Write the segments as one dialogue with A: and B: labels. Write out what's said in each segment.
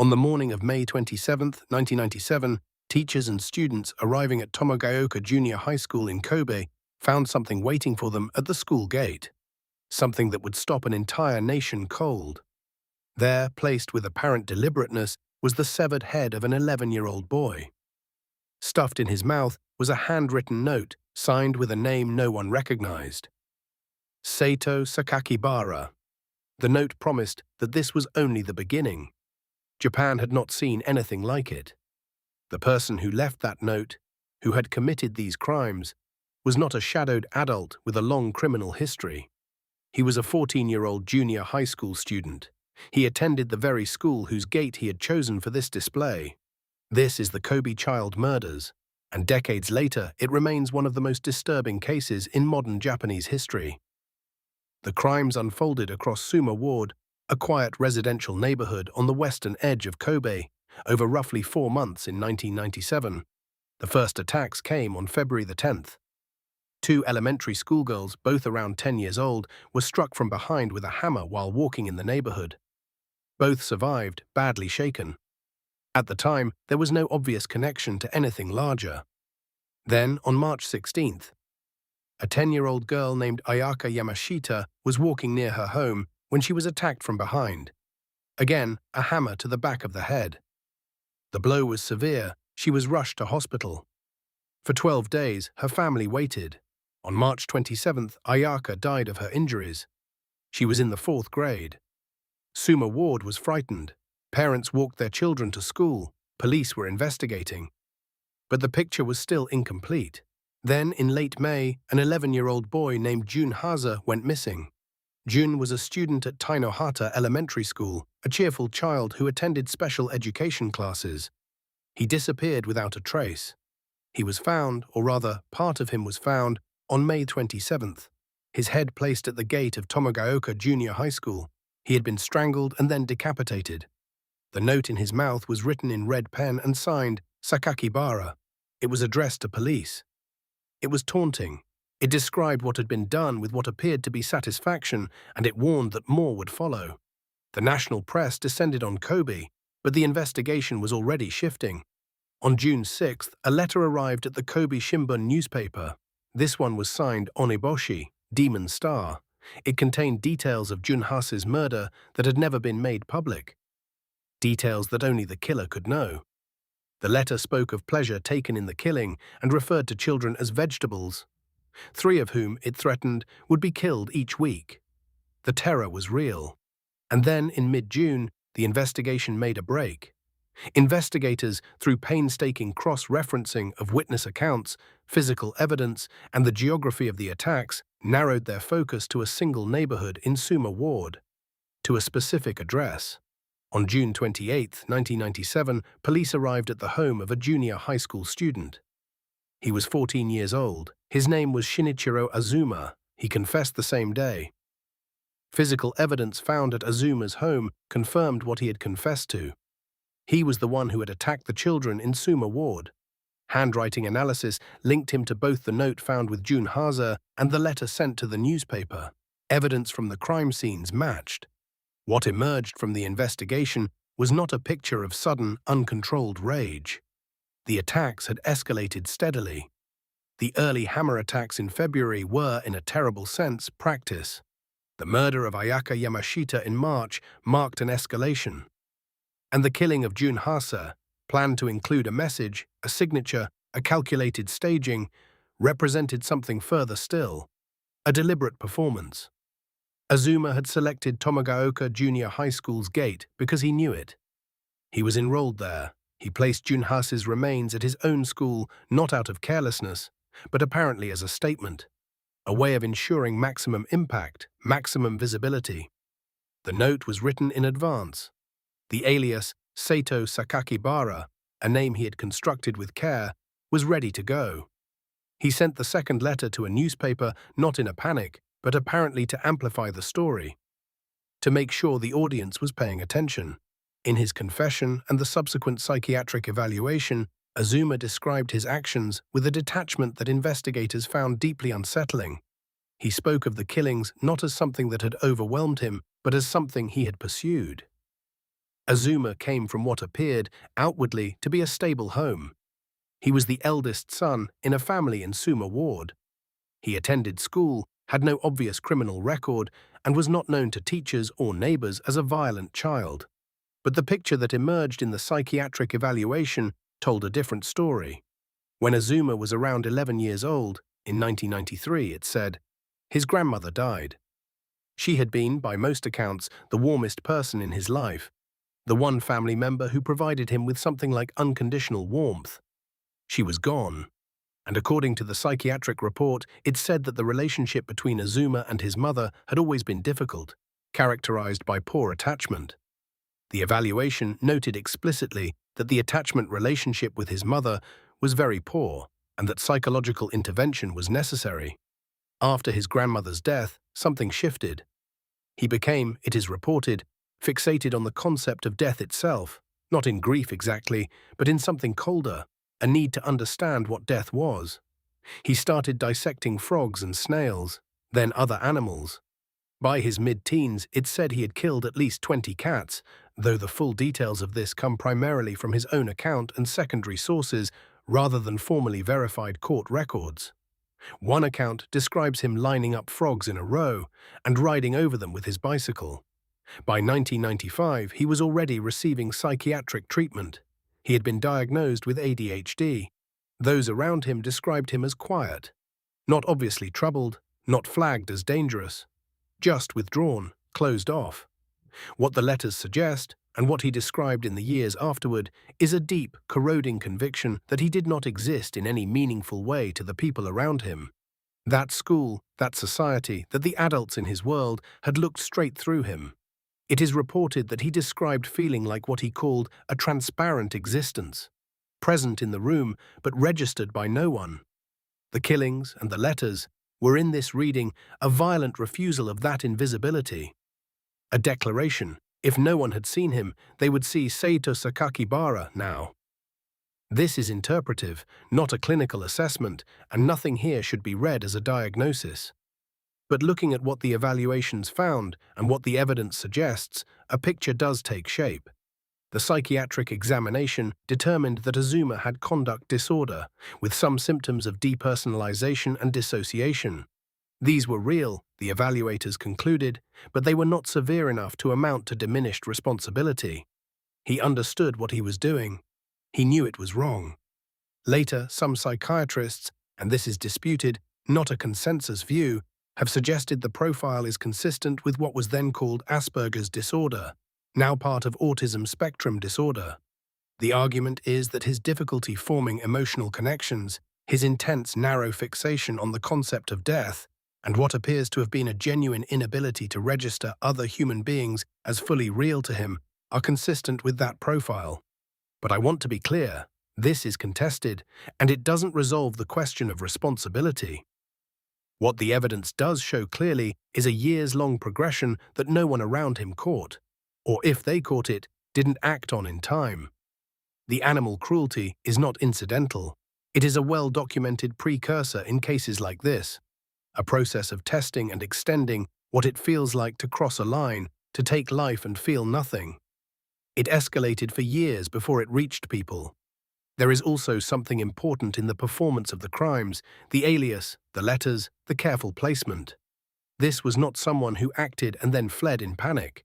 A: On the morning of May 27, 1997, teachers and students arriving at Tomogaoka Junior High School in Kobe found something waiting for them at the school gate, something that would stop an entire nation cold. There, placed with apparent deliberateness, was the severed head of an 11-year-old boy. Stuffed in his mouth was a handwritten note signed with a name no one recognized. Seito Sakakibara. The note promised that this was only the beginning. Japan had not seen anything like it. The person who left that note, who had committed these crimes, was not a shadowed adult with a long criminal history. He was a 14-year-old junior high school student. He attended the very school whose gate he had chosen for this display. This is the Kobe child murders, and decades later it remains one of the most disturbing cases in modern Japanese history. The crimes unfolded across Suma Ward, a quiet residential neighborhood on the western edge of Kobe, over roughly 4 months in 1997. The first attacks came on February the 10th. 2 elementary schoolgirls, both around 10 years old, were struck from behind with a hammer while walking in the neighborhood. Both survived, badly shaken. At the time, there was no obvious connection to anything larger. Then, on March 16th, a 10-year-old girl named Ayaka Yamashita was walking near her home when she was attacked from behind. Again, a hammer to the back of the head. The blow was severe. She was rushed to hospital. For 12 days, her family waited. On March 27th, Ayaka died of her injuries. She was in the 4th grade. Suma Ward was frightened. Parents walked their children to school. Police were investigating. But the picture was still incomplete. Then, in late May, an 11-year-old boy named Jun Haza went missing. Jun was a student at Tainohata Elementary School, a cheerful child who attended special education classes. He disappeared without a trace. He was found, or rather, part of him was found, on May 27th, his head placed at the gate of Tomogaoka Junior High School. He had been strangled and then decapitated. The note in his mouth was written in red pen and signed Sakakibara. It was addressed to police. It was taunting. It described what had been done with what appeared to be satisfaction, and it warned that more would follow. The national press descended on Kobe, but the investigation was already shifting. On June 6th, a letter arrived at the Kobe Shimbun newspaper. This one was signed Oniboshi, Demon Star. It contained details of Junhase's murder that had never been made public. Details that only the killer could know. The letter spoke of pleasure taken in the killing and referred to children as vegetables, 3 of whom, it threatened, would be killed each week. The terror was real. And then, in mid-June, the investigation made a break. Investigators, through painstaking cross-referencing of witness accounts, physical evidence, and the geography of the attacks, narrowed their focus to a single neighborhood in Suma Ward, to a specific address. On June 28, 1997, police arrived at the home of a junior high school student. He was 14 years old. His name was Shinichiro Azuma. He confessed the same day. Physical evidence found at Azuma's home confirmed what he had confessed to. He was the one who had attacked the children in Suma Ward. Handwriting analysis linked him to both the note found with Jun Haza and the letter sent to the newspaper. Evidence from the crime scenes matched. What emerged from the investigation was not a picture of sudden, uncontrolled rage. The attacks had escalated steadily. The early hammer attacks in February were, in a terrible sense, practice. The murder of Ayaka Yamashita in March marked an escalation. And the killing of Jun Haza, planned to include a message, a signature, a calculated staging, represented something further still, a deliberate performance. Azuma had selected Tomogaoka Junior High School's gate because he knew it. He was enrolled there. He placed Jun Haza's remains at his own school, not out of carelessness, but apparently as a statement, a way of ensuring maximum impact, maximum visibility. The note was written in advance. The alias Seito Sakakibara, a name he had constructed with care, was ready to go. He sent the second letter to a newspaper, not in a panic, but apparently to amplify the story, to make sure the audience was paying attention. In his confession and the subsequent psychiatric evaluation, Azuma described his actions with a detachment that investigators found deeply unsettling. He spoke of the killings not as something that had overwhelmed him, but as something he had pursued. Azuma came from what appeared, outwardly, to be a stable home. He was the eldest son in a family in Suma Ward. He attended school, had no obvious criminal record, and was not known to teachers or neighbors as a violent child. But the picture that emerged in the psychiatric evaluation told a different story. When Azuma was around 11 years old, in 1993, it said, his grandmother died. She had been, by most accounts, the warmest person in his life, the one family member who provided him with something like unconditional warmth. She was gone, and according to the psychiatric report, it said that the relationship between Azuma and his mother had always been difficult, characterized by poor attachment. The evaluation noted explicitly that the attachment relationship with his mother was very poor and that psychological intervention was necessary. After his grandmother's death, something shifted. He became, it is reported, fixated on the concept of death itself, not in grief exactly, but in something colder, a need to understand what death was. He started dissecting frogs and snails, then other animals. By his mid-teens, it said he had killed at least 20 cats, though the full details of this come primarily from his own account and secondary sources rather than formally verified court records. One account describes him lining up frogs in a row and riding over them with his bicycle. By 1995, he was already receiving psychiatric treatment. He had been diagnosed with ADHD. Those around him described him as quiet, not obviously troubled, not flagged as dangerous, just withdrawn, closed off. What the letters suggest, and what he described in the years afterward, is a deep, corroding conviction that he did not exist in any meaningful way to the people around him. That school, that society, that the adults in his world had looked straight through him. It is reported that he described feeling like what he called a transparent existence, present in the room but registered by no one. The killings and the letters were in this reading a violent refusal of that invisibility. A declaration, if no one had seen him, they would see Seito Sakakibara now. This is interpretive, not a clinical assessment, and nothing here should be read as a diagnosis. But looking at what the evaluations found and what the evidence suggests, a picture does take shape. The psychiatric examination determined that Azuma had conduct disorder, with some symptoms of depersonalization and dissociation. These were real, the evaluators concluded, but they were not severe enough to amount to diminished responsibility. He understood what he was doing. He knew it was wrong. Later, some psychiatrists, and this is disputed, not a consensus view, have suggested the profile is consistent with what was then called Asperger's disorder, now part of autism spectrum disorder. The argument is that his difficulty forming emotional connections, his intense narrow fixation on the concept of death, and what appears to have been a genuine inability to register other human beings as fully real to him, are consistent with that profile. But I want to be clear, this is contested, and it doesn't resolve the question of responsibility. What the evidence does show clearly is a years-long progression that no one around him caught, or if they caught it, didn't act on in time. The animal cruelty is not incidental. It is a well-documented precursor in cases like this, a process of testing and extending what it feels like to cross a line, to take life and feel nothing. It escalated for years before it reached people. There is also something important in the performance of the crimes, the alias, the letters, the careful placement. This was not someone who acted and then fled in panic.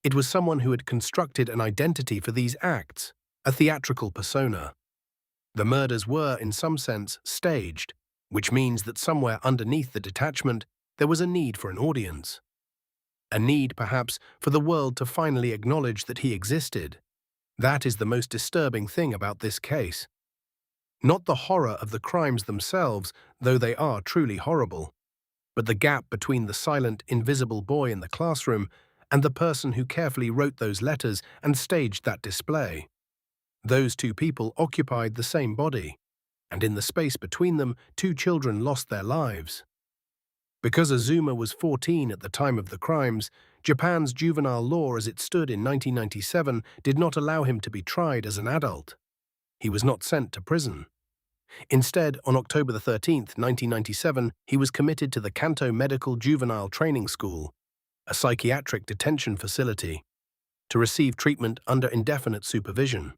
A: It was someone who had constructed an identity for these acts, a theatrical persona. The murders were, in some sense, staged, which means that somewhere underneath the detachment there was a need for an audience. A need, perhaps, for the world to finally acknowledge that he existed. That is the most disturbing thing about this case. Not the horror of the crimes themselves, though they are truly horrible, but the gap between the silent, invisible boy in the classroom and the person who carefully wrote those letters and staged that display. Those two people occupied the same body, and in the space between them, two children lost their lives. Because Azuma was 14 at the time of the crimes, Japan's juvenile law as it stood in 1997 did not allow him to be tried as an adult. He was not sent to prison. Instead, on October 13, 1997, he was committed to the Kanto Medical Juvenile Training School, a psychiatric detention facility. to receive treatment under indefinite supervision.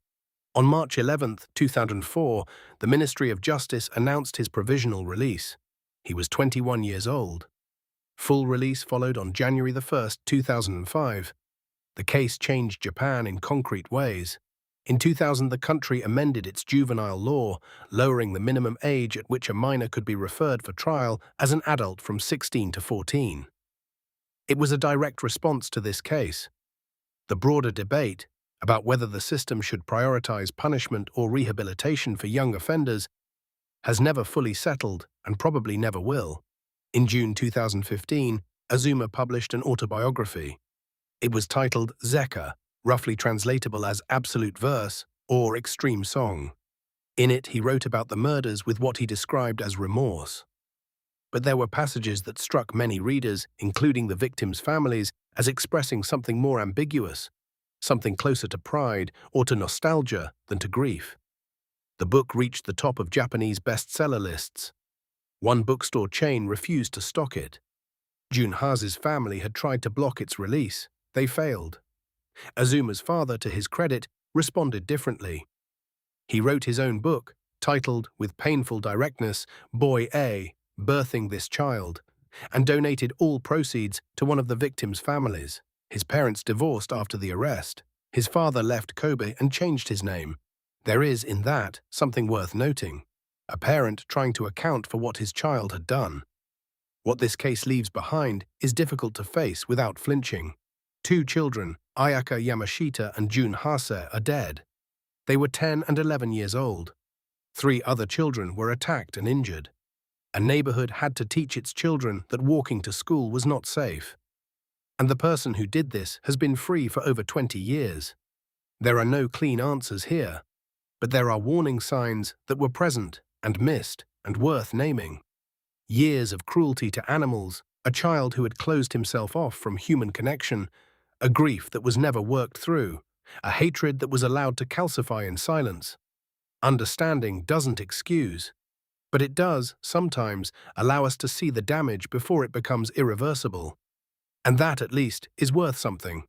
A: On March 11, 2004, the Ministry of Justice announced his provisional release. He was 21 years old. Full release followed on January 1, 2005. The case changed Japan in concrete ways. In 2000, the country amended its juvenile law, lowering the minimum age at which a minor could be referred for trial as an adult from 16 to 14. It was a direct response to this case. The broader debate about whether the system should prioritize punishment or rehabilitation for young offenders has never fully settled and probably never will. In June 2015, Azuma published an autobiography. It was titled Zeka, roughly translatable as absolute verse or extreme song. In it, he wrote about the murders with what he described as remorse. But there were passages that struck many readers, including the victims' families, as expressing something more ambiguous, something closer to pride or to nostalgia than to grief. The book reached the top of Japanese bestseller lists. One bookstore chain refused to stock it. Junhase's family had tried to block its release. They failed. Azuma's father, to his credit, responded differently. He wrote his own book, titled, with painful directness, Boy A, Birthing This Child, and donated all proceeds to one of the victims' families. His parents divorced after the arrest. His father left Kobe and changed his name. There is, in that, something worth noting. A parent trying to account for what his child had done. What this case leaves behind is difficult to face without flinching. 2 children, Ayaka Yamashita and Jun Hase, are dead. They were 10 and 11 years old. 3 other children were attacked and injured. A neighborhood had to teach its children that walking to school was not safe. And the person who did this has been free for over 20 years. There are no clean answers here, but there are warning signs that were present and missed and worth naming. Years of cruelty to animals, a child who had closed himself off from human connection, a grief that was never worked through, a hatred that was allowed to calcify in silence. Understanding doesn't excuse, but it does, sometimes, allow us to see the damage before it becomes irreversible. And that, at least, is worth something.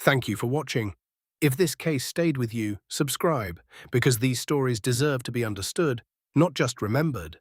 A: Thank you for watching. If this case stayed with you, subscribe, because these stories deserve to be understood, not just remembered.